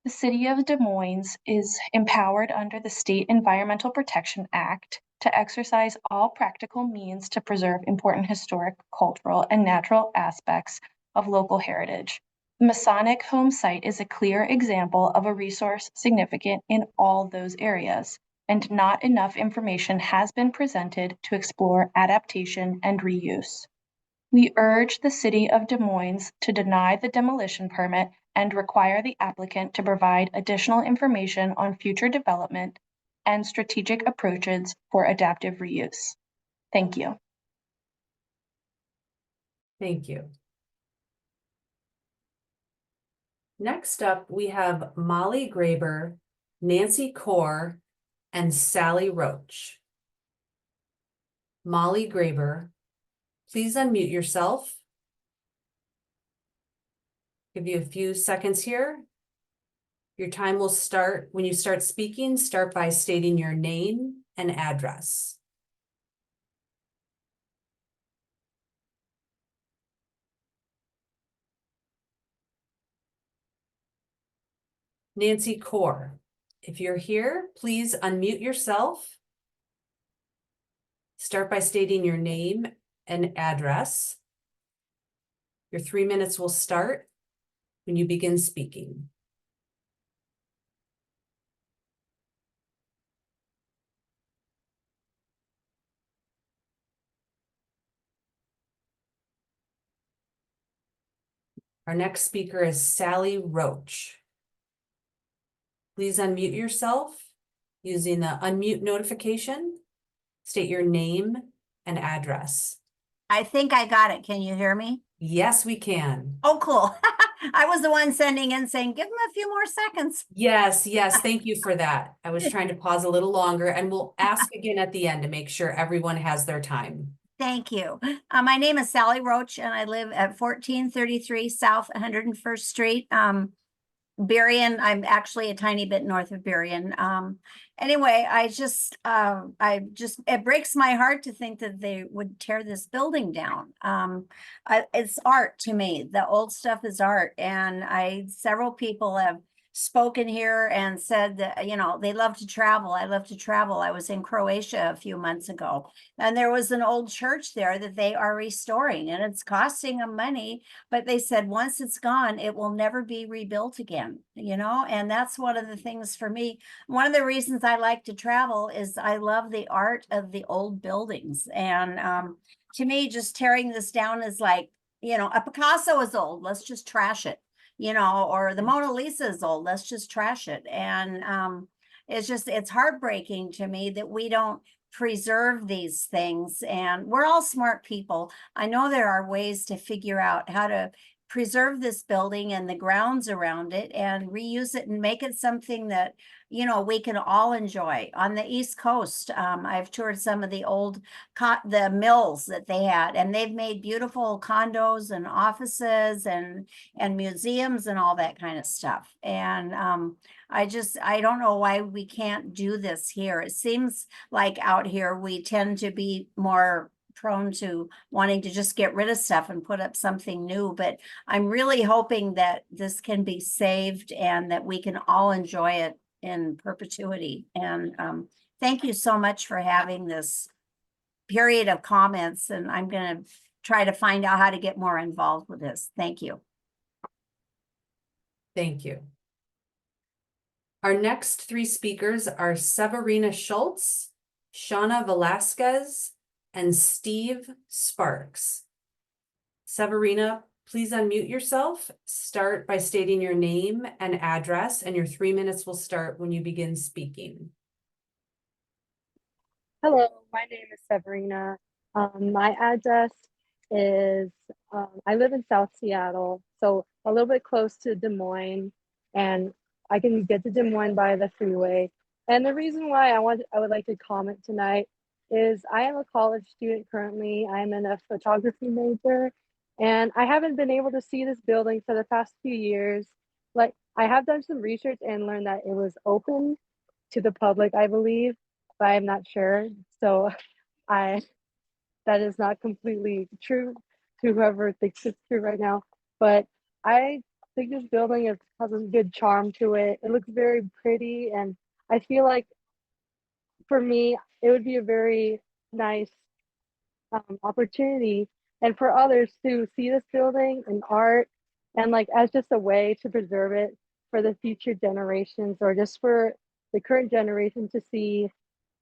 The City of Des Moines is empowered under the State Environmental Protection Act to exercise all practical means to preserve important historic, cultural, and natural aspects of local heritage. The Masonic Home site is a clear example of a resource significant in all those areas, and not enough information has been presented to explore adaptation and reuse. We urge the City of Des Moines to deny the demolition permit and require the applicant to provide additional information on future development and strategic approaches for adaptive reuse. Thank you. Thank you. Next up, we have Molly Graber, Nancy Kaur, and Sally Roach. Molly Graber, please unmute yourself. Give you a few seconds here. Your time will start when you start speaking. Start by stating your name and address. Nancy Kaur, if you're here, please unmute yourself. Start by stating your name and address. Your 3 minutes will start when you begin speaking. Our next speaker is Sally Roach. Please unmute yourself using the unmute notification. State your name and address. I think I got it. Can you hear me? Yes, we can. Oh, cool. I was the one sending in saying, give them a few more seconds. Yes, thank you for that. I was trying to pause a little longer, and we'll ask again at the end to make sure everyone has their time. Thank you. My name is Sally Roach, and I live at 1433 South 101st Street. Berrien, I'm actually a tiny bit north of Berrien. Anyway, it breaks my heart to think that they would tear this building down. It's art to me. The old stuff is art. And several people have spoken here and said that, you know, they love to travel. I love to travel. I was in Croatia a few months ago, and there was an old church there that they are restoring, and it's costing them money. But they said, once it's gone, it will never be rebuilt again, you know? And that's one of the things for me. One of the reasons I like to travel is I love the art of the old buildings. And to me, just tearing this down is like, you know, a Picasso is old, let's just trash it, you know, or the Mona Lisa is old, let's just trash it. And it's heartbreaking to me that we don't preserve these things. And we're all smart people. I know there are ways to figure out how to preserve this building and the grounds around it and reuse it and make it something that, you know, we can all enjoy. On the East Coast, I've toured some of the old the mills that they had, and they've made beautiful condos and offices and museums and all that kind of stuff. And I don't know why we can't do this here. It seems like out here we tend to be more prone to wanting to just get rid of stuff and put up something new. But I'm really hoping that this can be saved and that we can all enjoy it in perpetuity. And thank you so much for having this period of comments. And I'm going to try to find out how to get more involved with this. Thank you. Thank you. Our next three speakers are Severina Schultz, Shauna Velasquez, and Steve Sparks. Severina, please unmute yourself. Start by stating your name and address, and your 3 minutes will start when you begin speaking. Hello, my name is Severina. My address is, I live in South Seattle, so a little bit close to Des Moines, and I can get to Des Moines by the freeway. And the reason why I would like to comment tonight is I am a college student currently. I'm in a photography major, and I haven't been able to see this building for the past few years. Like, I have done some research and learned that it was open to the public, I believe, but I'm not sure. So that is not completely true to whoever thinks it's true right now. But I think this building has a good charm to it. It looks very pretty, and I feel like for me, it would be a very nice opportunity, and for others to see this building and art, and like as just a way to preserve it for the future generations, or just for the current generation to see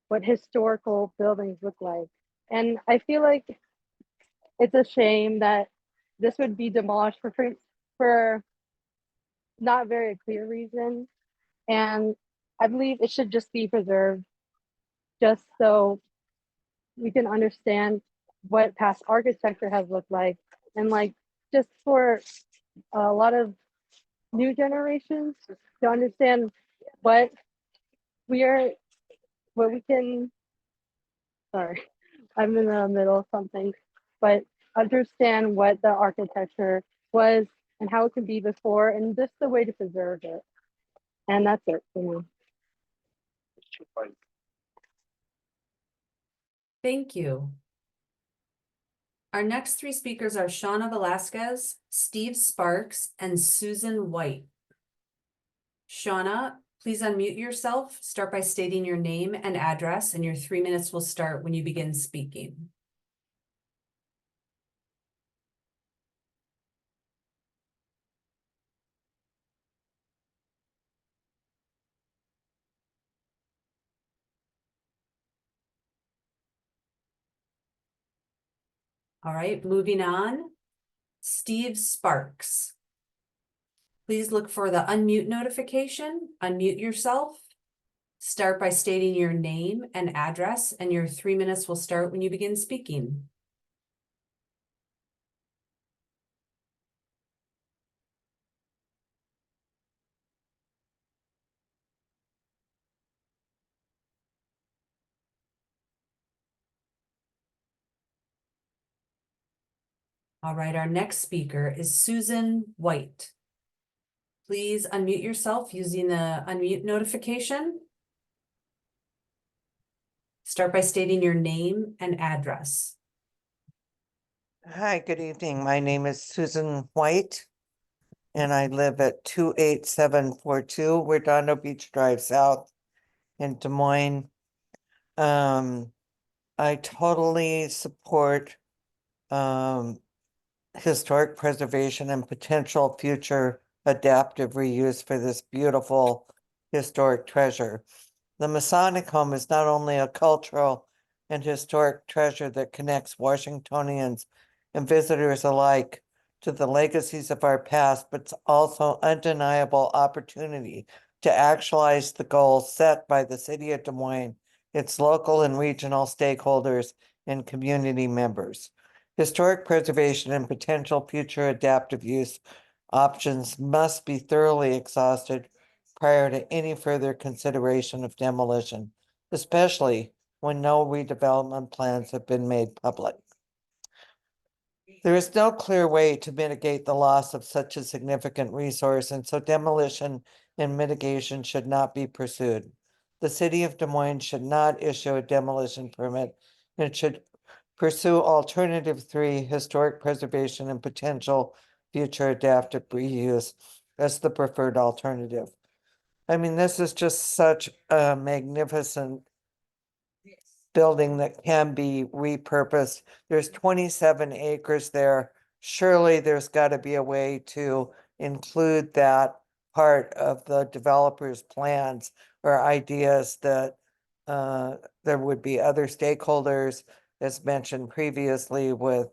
what historical buildings look like. And I feel like it's a shame that this would be demolished for not very clear reason. And I believe it should just be preserved, just so we can understand what past architecture has looked like. And like, just for a lot of new generations to understand what we are, what we can, sorry, I'm in the middle of something, but understand what the architecture was and how it could be before and just the way to preserve it. And that's it for me. Thank you. Our next three speakers are Shauna Velasquez, Steve Sparks, and Susan White. Shauna, please unmute yourself. Start by stating your name and address, and your 3 minutes will start when you begin speaking. All right, moving on. Steve Sparks. Please look for the unmute notification. Unmute yourself. Start by stating your name and address, and your 3 minutes will start when you begin speaking. All right, our next speaker is Susan White. Please unmute yourself using the unmute notification. Start by stating your name and address. Hi, good evening. My name is Susan White, and I live at 28742 Redondo Beach Drive South in Des Moines. I totally support historic preservation and potential future adaptive reuse for this beautiful historic treasure. The Masonic Home is not only a cultural and historic treasure that connects Washingtonians and visitors alike to the legacies of our past, but it's also undeniable opportunity to actualize the goals set by the city of Des Moines, its local and regional stakeholders and community members. Historic preservation and potential future adaptive use options must be thoroughly exhausted prior to any further consideration of demolition, especially when no redevelopment plans have been made public. There is no clear way to mitigate the loss of such a significant resource, and so demolition and mitigation should not be pursued. The city of Des Moines should not issue a demolition permit and should pursue alternative 3, historic preservation and potential future adaptive reuse as the preferred alternative. I mean, this is just such a magnificent building that can be repurposed. There's 27 acres there. Surely there's got to be a way to include that part of the developer's plans or ideas that there would be other stakeholders, as mentioned previously with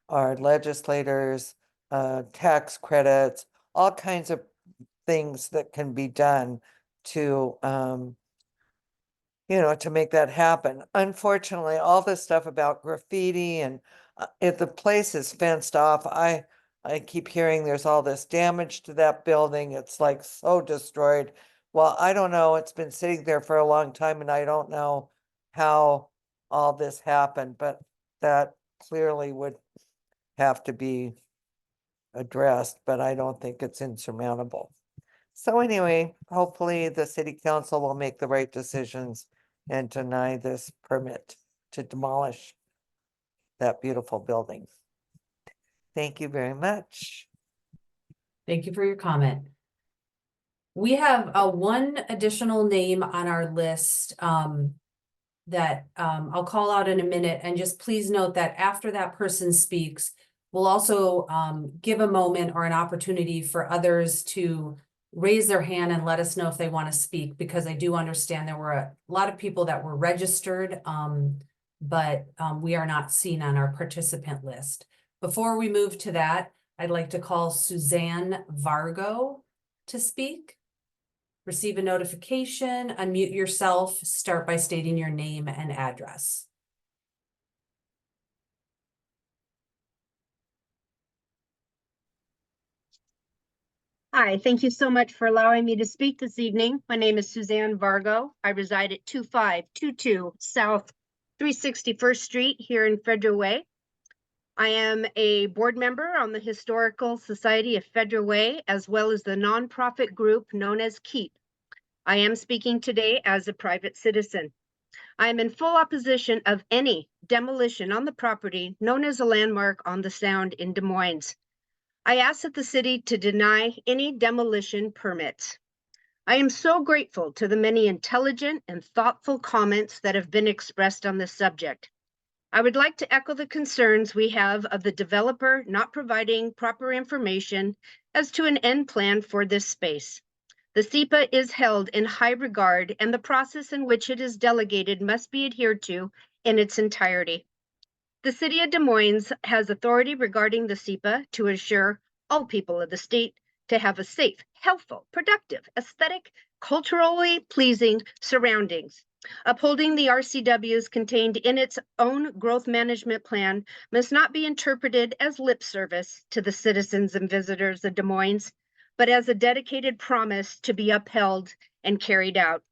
our legislators, tax credits, all kinds of things that can be done to to make that happen. Unfortunately, all this stuff about graffiti and if the place is fenced off, I keep hearing there's all this damage to that building. It's like so destroyed. Well, I don't know. It's been sitting there for a long time and I don't know how all this happened, but that clearly would have to be addressed, but I don't think it's insurmountable. So anyway, hopefully the city council will make the right decisions and deny this permit to demolish that beautiful building. Thank you very much. Thank you for your comment. We have one additional name on our list that I'll call out in a minute, and just please note that after that person speaks, we'll also give a moment or an opportunity for others to raise their hand and let us know if they want to speak, because I do understand there were a lot of people that were registered, but we are not seen on our participant list. Before we move to that, I'd like to call Suzanne Vargo to speak. Receive a notification, unmute yourself, start by stating your name and address. Hi, thank you so much for allowing me to speak this evening. My name is Suzanne Vargo. I reside at 2522 South 361st Street here in Federal Way. I am a board member on the Historical Society of Federal Way, as well as the nonprofit group known as KEEP. I am speaking today as a private citizen. I am in full opposition of any demolition on the property known as a landmark on the Sound in Des Moines. I ask that the city to deny any demolition permits. I am so grateful to the many intelligent and thoughtful comments that have been expressed on this subject. I would like to echo the concerns we have of the developer not providing proper information as to an end plan for this space. The SEPA is held in high regard, and the process in which it is delegated must be adhered to in its entirety. The city of Des Moines has authority regarding the SEPA to assure all people of the state to have a safe, healthful, productive, aesthetic, culturally pleasing surroundings. Upholding the RCWs contained in its own growth management plan must not be interpreted as lip service to the citizens and visitors of Des Moines, but as a dedicated promise to be upheld and carried out.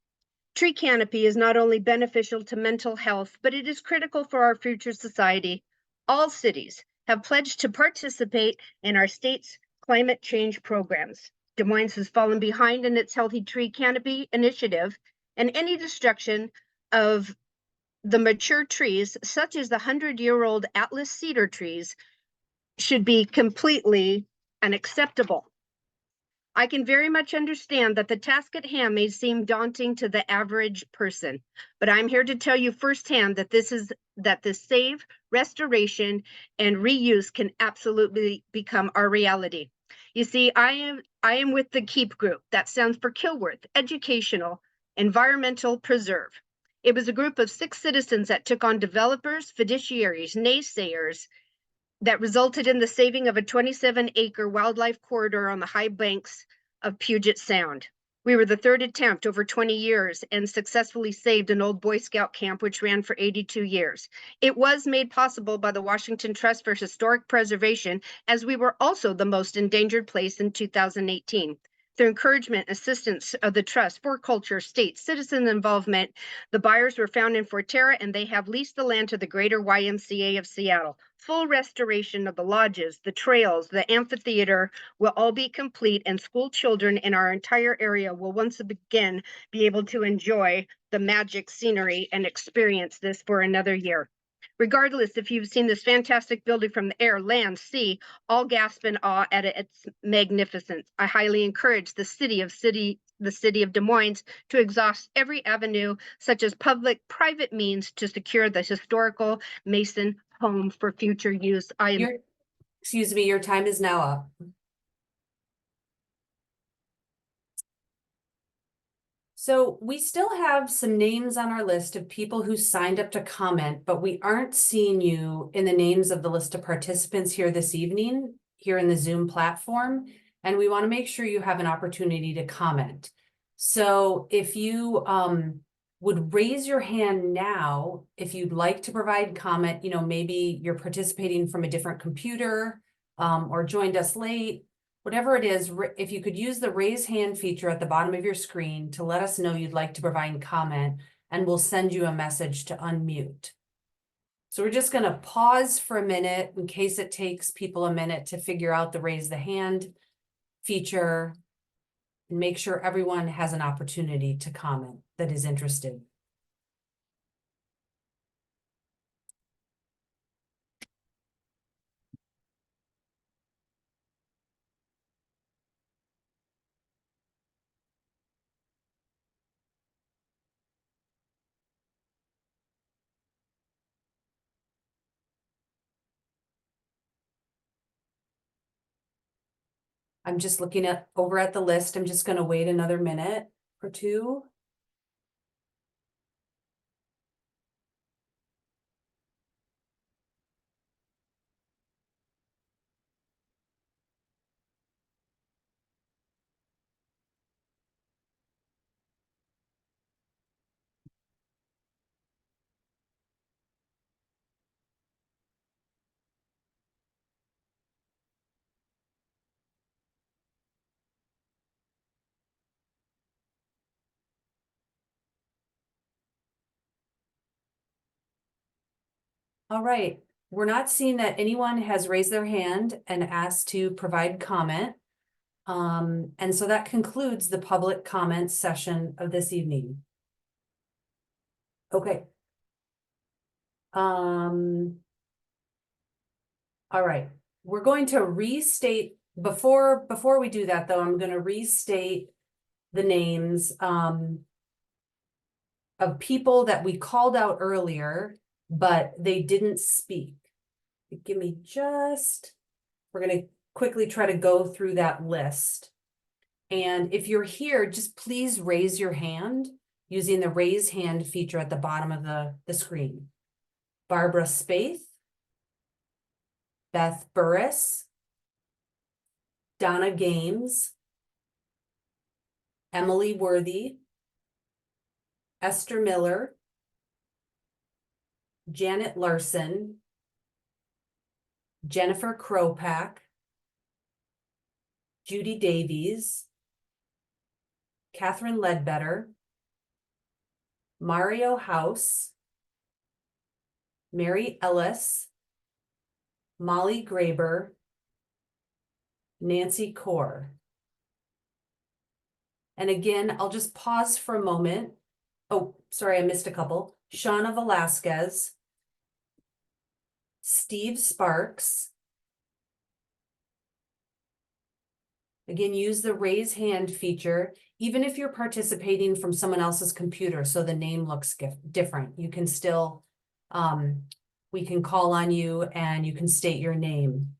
Tree canopy is not only beneficial to mental health, but it is critical for our future society. All cities have pledged to participate in our state's climate change programs. Des Moines has fallen behind in its healthy tree canopy initiative, and any destruction of the mature trees, such as the 100-year-old Atlas cedar trees, should be completely unacceptable. I can very much understand that the task at hand may seem daunting to the average person, but I'm here to tell you firsthand that the save, restoration, and reuse can absolutely become our reality. You see, I am with the KEEP group. That stands for Kilworth Educational Environmental Preserve. It was a group of 6 citizens that took on developers, fiduciaries, naysayers, that resulted in the saving of a 27-acre wildlife corridor on the high banks of Puget Sound. We were the 3rd attempt over 20 years and successfully saved an old Boy Scout camp which ran for 82 years. It was made possible by the Washington Trust for Historic Preservation, as we were also the most endangered place in 2018. Through encouragement and assistance of the Trust for Culture, State, Citizen Involvement, the buyers were found in Forterra, and they have leased the land to the Greater YMCA of Seattle. Full restoration of the lodges, the trails, the amphitheater will all be complete, and school children in our entire area will once again be able to enjoy the magic scenery and experience this for another year. Regardless if you've seen this fantastic building from the air, land, sea, all gasp in awe at its magnificence. I highly encourage the city of Des Moines to exhaust every avenue, such as public, private means, to secure the historical Mason home for future use. Excuse me, your time is now up. So we still have some names on our list of people who signed up to comment, but we aren't seeing you in the names of the list of participants here this evening, here in the Zoom platform. And we want to make sure you have an opportunity to comment. So if you would raise your hand now, if you'd like to provide comment, maybe you're participating from a different computer or joined us late. Whatever it is, if you could use the raise hand feature at the bottom of your screen to let us know you'd like to provide comment, and we'll send you a message to unmute. So we're just going to pause for a minute in case it takes people a minute to figure out the raise the hand feature and make sure everyone has an opportunity to comment that is interested. I'm just looking over at the list. I'm just going to wait another minute or two. All right, we're not seeing that anyone has raised their hand and asked to provide comment. And so that concludes the public comment session of this evening. Okay. All right, we're going to restate, before we do that though, I'm gonna restate the names of people that we called out earlier, but they didn't speak. Give me just, we're gonna quickly try to go through that list. And if you're here, just please raise your hand using the raise hand feature at the bottom of the screen. Barbara Spaeth, Beth Burris, Donna Games, Emily Worthy, Esther Miller, Janet Larson, Jennifer Kropak, Judy Davies, Catherine Ledbetter, Mario House, Mary Ellis, Molly Graber, Nancy Core. And again, I'll just pause for a moment. Oh, sorry, I missed a couple. Shauna Velasquez, Steve Sparks. Again, use the raise hand feature, even if you're participating from someone else's computer, so the name looks different. You can still, we can call on you and you can state your name.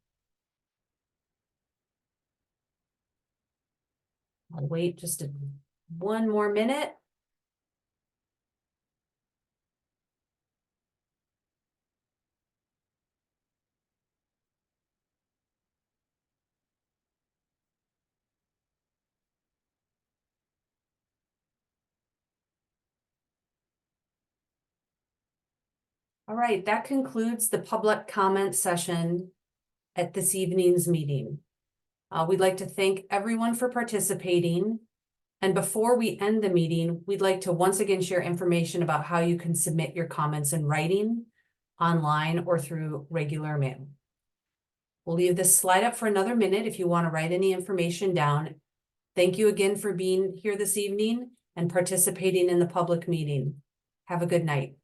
I'll wait just one more minute. All right, that concludes the public comment session at this evening's meeting. We'd like to thank everyone for participating. And before we end the meeting, we'd like to once again share information about how you can submit your comments in writing, online, or through regular mail. We'll leave this slide up for another minute if you want to write any information down. Thank you again for being here this evening and participating in the public meeting. Have a good night.